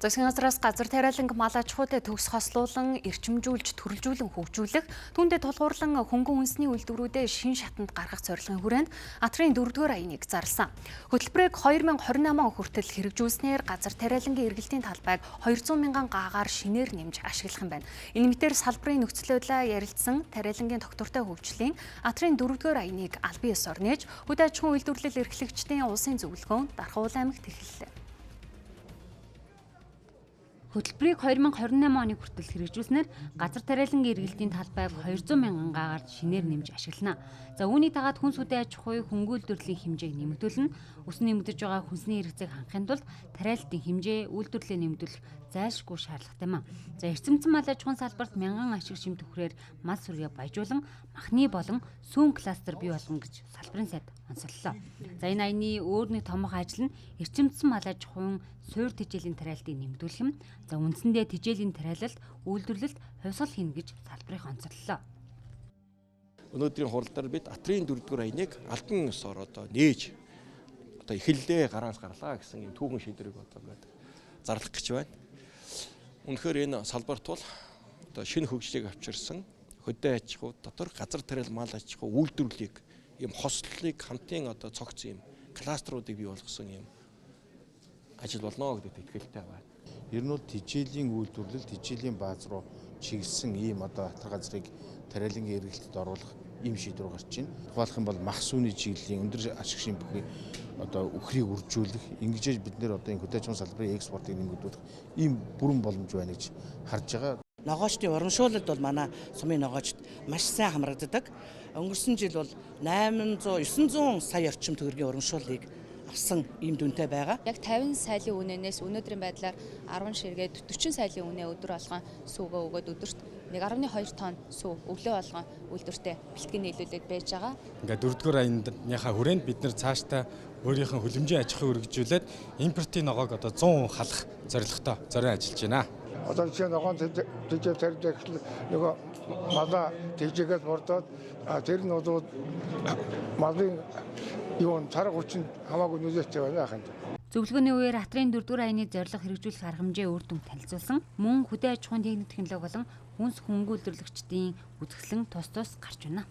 Засгийн газраас газар тариаланг мал аж ахуйтай төгс хослуулан, эрчимжүүлж, төрөлжүүлэн хөгжүүлэх, түүнтэй тулгуурлан хөнгөн үндэсний үйлдвэрүүдэд шин шатанд гаргах зорилгын хүрээнд Атрын 4-р аяныг зарласан. Хөтөлбөрийг 2028 он хүртэл хэрэгжүүлснээр газар тариалангийн эргэлтийн талбайг 200 мянган гагаар шинээр нэмж ашиглах юм байна. Энэ мэтээр салбарын нөхцөл байдлаа ярилцсан тариалангийн доктортой хөгжлийн Атрын 4-р аяныг албан ёсоор нээж, хөдөө аж ахуйн үйлдвэрлэл эрхлэгчдийн улсын зөвлөгөөнд Дархуул аймагт эхэллээ. Хөтөлбөрийг 2028 оны хүртэл хэрэгжүүлснээр газар тариалангийн эргэлтийн талбайг 200 мянган гаагаард шинээр нэмж ашиглана. За үүнийг дагаад хүнс үдэ аж ахуй хөнгөн үйлдвэрлэлийн хэмжээг нэмэгдүүлнэ. Өснө нэмэгдэж байгаа хүнсний хэрэгцээг хангахын тулд тариалалтын хэмжээ, үйлдвэрлэлээ нэмэгдүүлэх зайлшгүй шаардлагатай юм. За эрчимцэн мал аж ахуйн салбарт мянган ашиг шим төхрээр мал сүргээ баяжуулан махны болон сүүн кластер бий болгоно гэж салбарын сайд онцоллоо. За энэ аяны өөр нэг томоохон ажил нь эрчимцэн мал аж ахуйн суурь тэжээлийн тариалтыг нэмэгдүүлэх юм. За үндсэндээ тэжээлийн тариалалт, үйлдвэрлэлд хувьсгал хийнэ гэж салбарын онцоллоо. Өнөөдрийн хуралдаар бид Атрын 4-р аяныг албан ёсоор нээж эхэллээ гарлаа гэсэн юм түүхэн шийдвэрийг ингээд зарлах гэж байна. Үнэхээр энэ салбарт бол шинэ хөгжлийг авчирсан хөдөө аж ахуй дотор газар тариал мал аж ахуй үйлдвэрлэлийг ийм хослолыг хамтын цогц ийм кластеруудыг бий болгосон ийм ажил болно гэдэгт итгэлтэй байна. Ер нь бол тэжээлийн үйлдвэрлэл, тэжээлийн бааз руу чиглэсэн ийм хатар газрыг тариалангийн эргэлтэд оруулах ийм шийдвэр гарч байна. Тухайлх юм бол мах сүүний чиглэлийн өндөр ашиг шин бүхий үхрийг үржүүлэх, ингэж бид нэр энэ хөдөө аж ахуйн салбарын экспортыг нэмэгдүүлэх ийм бүрэн боломж байна гэж харж байгаа. Ногоочдын урамшуулалд бол манай сумын ногоочд маш сайн хамрагддаг. Өнгөрсөн жил бол 900 сая орчим төгрөгийн урамшууллыг авсан ийм дүнтэй байгаа. Яг 50 сайлын үнэнээс өнөөдрийн байдлаар 10 ширгээд 40 сайлын үнэ өдөр болгон сүүгөө өгөөд өдөрт 1.2 тонн сүү өглөө болгон үйлдвэртээ бэлтгэн нийлүүлээд байж байгаа. Ингээд 4-р аяныхаа хүрээнд бид нэр цаашдаа өөрийнхөө хөлөмжийн аж ахуйг өргөжүүлээд импортын ногоог 100% халах зорилготой зорион ажиллаж байна. Одоо жишээ нь ногоон тэжээ тарьдаг нөгөө малаа тэжээгээс мордоод тэр нь бол малын царга хүчин хамаагүй нөлөөтэй байна яханд. Зөвлөгөөний үеэр Атрын 4-р аяны зорилго хэрэгжүүлэх арга хэмжээ үр дүн танилцуулсан. Мөн хөдөө аж ахуйн техник технологи болон хүнс хөнгөн үйлдвэрлэгчдийн үзэсгэлэн тус гарч байна.